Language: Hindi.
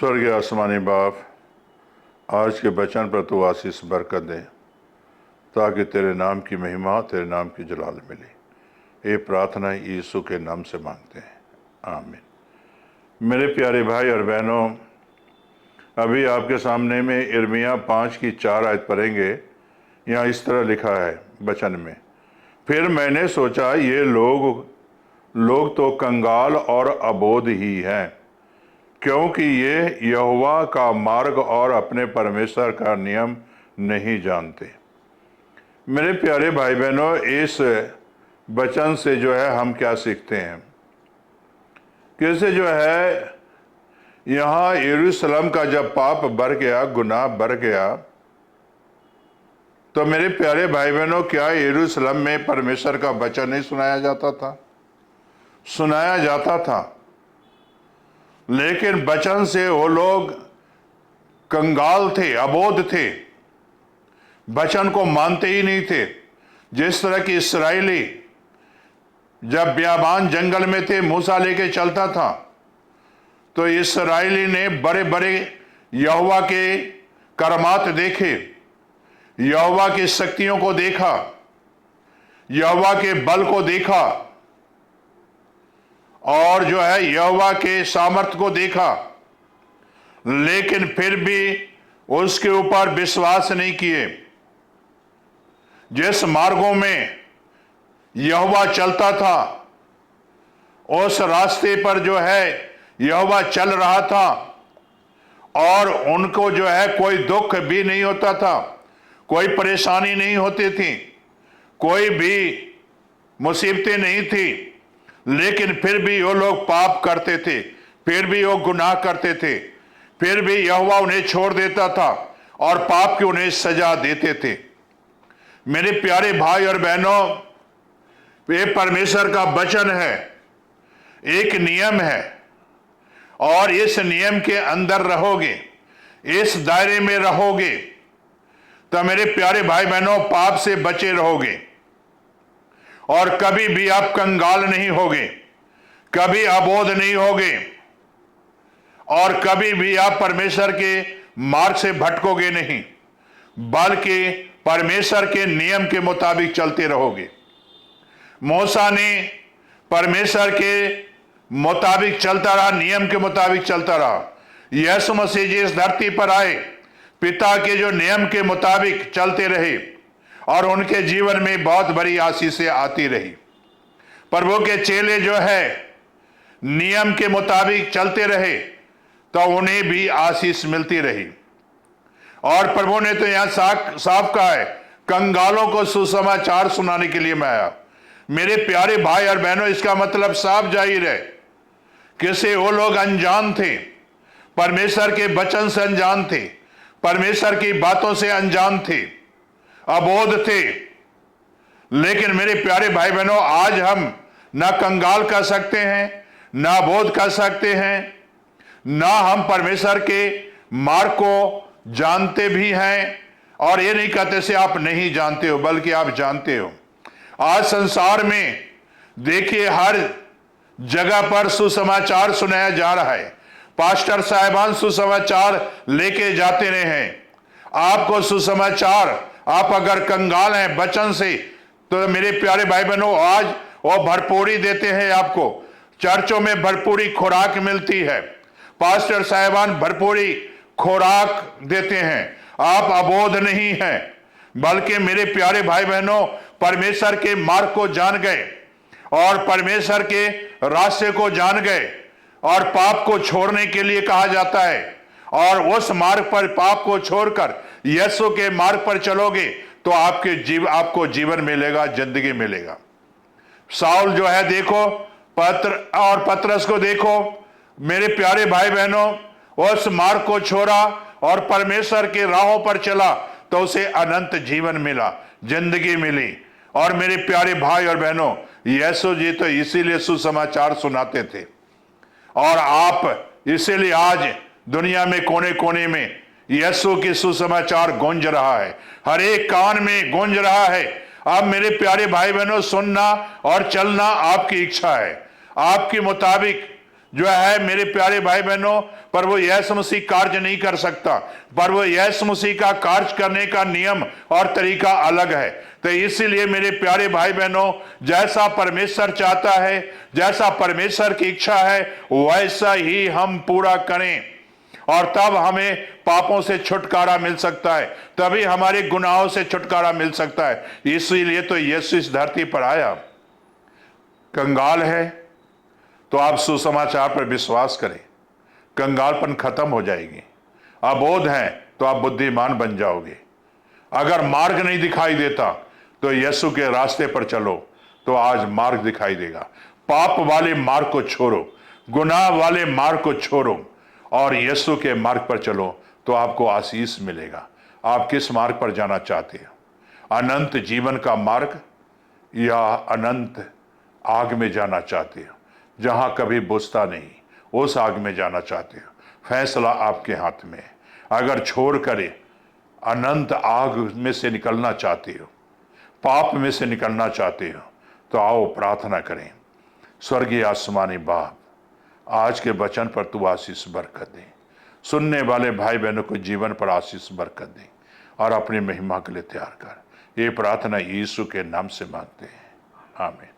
स्वर्गीय आसमानी बाप, आज के वचन पर तू आशीष बरकत दे ताकि तेरे नाम की महिमा, तेरे नाम की जलाल मिले। ये प्रार्थना यीशु के नाम से मांगते हैं, आमीन। मेरे प्यारे भाई और बहनों, अभी आपके सामने में यिर्मयाह 5 की 4 आयत पढ़ेंगे। यहाँ इस तरह लिखा है वचन में, फिर मैंने सोचा ये लोग तो कंगाल और अबोध ही हैं, क्योंकि ये यहोवा का मार्ग और अपने परमेश्वर का नियम नहीं जानते। मेरे प्यारे भाई बहनों, इस वचन से जो है हम क्या सीखते हैं? कैसे जो है यहाँ यरूशलेम का जब पाप बढ़ गया, गुनाह बढ़ गया, तो मेरे प्यारे भाई बहनों, क्या यरूशलेम में परमेश्वर का वचन नहीं सुनाया जाता था? सुनाया जाता था, लेकिन वचन से वो लोग कंगाल थे, अबोध थे, वचन को मानते ही नहीं थे। जिस तरह की इस्राएली जब बियाबान जंगल में थे, मूसा लेके चलता था, तो इस्राएली ने बड़े बड़े यहोवा के करमात देखे, यहोवा की शक्तियों को देखा, यहोवा के बल को देखा, और जो है यहोवा के सामर्थ को देखा, लेकिन फिर भी उसके ऊपर विश्वास नहीं किए। जिस मार्गों में यहोवा चलता था, उस रास्ते पर जो है यहोवा चल रहा था, और उनको जो है कोई दुख भी नहीं होता था, कोई परेशानी नहीं होती थी, कोई भी मुसीबतें नहीं थी, लेकिन फिर भी वो लोग पाप करते थे, फिर भी वो गुनाह करते थे, फिर भी यहोवा उन्हें छोड़ देता था और पाप की उन्हें सजा देते थे। मेरे प्यारे भाई और बहनों, ये परमेश्वर का वचन है, एक नियम है, और इस नियम के अंदर रहोगे, इस दायरे में रहोगे, तो मेरे प्यारे भाई बहनों पाप से बचे रहोगे, और कभी भी आप कंगाल नहीं होगे, कभी अबोध नहीं होगे, और कभी भी आप परमेश्वर के मार्ग से भटकोगे नहीं, बल्कि परमेश्वर के नियम के मुताबिक चलते रहोगे। मूसा ने परमेश्वर के मुताबिक चलता रहा, नियम के मुताबिक चलता रहा। यीशु मसीह जी इस धरती पर आए, पिता के जो नियम के मुताबिक चलते रहे, और उनके जीवन में बहुत बड़ी आशीषें आती रही। प्रभु के चेले जो है नियम के मुताबिक चलते रहे, तो उन्हें भी आशीष मिलती रही। और प्रभु ने तो यहां साफ कहा है, कंगालों को सुसमाचार सुनाने के लिए मैं आया। मेरे प्यारे भाई और बहनों, इसका मतलब साफ जाहिर है कि से वो लोग अनजान थे, परमेश्वर के वचन से अनजान थे, परमेश्वर की बातों से अनजान थे, अबोध थे। लेकिन मेरे प्यारे भाई बहनों, आज हम ना कंगाल कर सकते हैं, ना अबोध कर सकते हैं, ना हम परमेश्वर के मार्ग को जानते भी हैं, और ये नहीं कहते से आप नहीं जानते हो, बल्कि आप जानते हो। आज संसार में देखिए हर जगह पर सुसमाचार सुनाया जा रहा है। पास्टर साहिबान सुसमाचार लेके जाते रहे हैं आपको सुसमाचार। आप अगर कंगाल हैं वचन से, तो मेरे प्यारे भाई बहनों आज वो भरपूरी देते हैं आपको। चर्चों में भरपूरी खुराक मिलती है, पास्टर साहिबान भरपूरी खुराक देते हैं। आप अबोध नहीं हैं, बल्कि मेरे प्यारे भाई बहनों परमेश्वर के मार्ग को जान गए, और परमेश्वर के रास्ते को जान गए, और पाप को छोड़ने के लिए कहा जाता है। और उस मार्ग पर, पाप को छोड़कर यीशु के मार्ग पर चलोगे, तो आपको जीवन मिलेगा, जिंदगी मिलेगा। साउल जो है देखो, पतरस को देखो, मेरे प्यारे भाई बहनों, उस मार्ग को छोड़ा और परमेश्वर के राहों पर चला, तो उसे अनंत जीवन मिला, जिंदगी मिली। और मेरे प्यारे भाई और बहनों, यीशु जी तो इसीलिए सुसमाचार सुनाते थे, और आप इसीलिए आज दुनिया में कोने कोने में यीशु की सुसमाचार गूंज रहा है, हर एक कान में गूंज रहा है। अब मेरे प्यारे भाई बहनों, सुनना और चलना आपकी इच्छा है, आपके मुताबिक जो है मेरे प्यारे भाई बहनों, प्रभु यीशु मसीह कार्य नहीं कर सकता। प्रभु यीशु मसीह का कार्य करने का नियम और तरीका अलग है। तो इसीलिए मेरे प्यारे भाई बहनों, जैसा परमेश्वर चाहता है, जैसा परमेश्वर की इच्छा है, वैसा ही हम पूरा करें, और तब हमें पापों से छुटकारा मिल सकता है, तभी हमारे गुनाहों से छुटकारा मिल सकता है। इसीलिए तो यीशु इस धरती पर आया। कंगाल है तो आप सुसमाचार पर विश्वास करें, कंगालपन खत्म हो जाएगी। अबोध हैं तो आप बुद्धिमान बन जाओगे। अगर मार्ग नहीं दिखाई देता तो यीशु के रास्ते पर चलो, तो आज मार्ग दिखाई देगा। पाप वाले मार्ग को छोड़ो, गुनाह वाले मार्ग को छोड़ो और यीशु के मार्ग पर चलो, तो आपको आशीष मिलेगा। आप किस मार्ग पर जाना चाहते हैं? अनंत जीवन का मार्ग या अनंत आग में जाना चाहते हो जहां कभी बुझता नहीं, उस आग में जाना चाहते हो? फैसला आपके हाथ में है। अगर छोड़ कर अनंत आग में से निकलना चाहते हो, पाप में से निकलना चाहते हो, तो आओ प्रार्थना करें। स्वर्गीय आसमानी बाप, आज के वचन पर तू आशीष बरकत दे, सुनने वाले भाई बहनों को जीवन पर आशीष बरकत दे और अपनी महिमा के लिए तैयार कर। ये प्रार्थना यीशु के नाम से मांगते हैं, आमीन।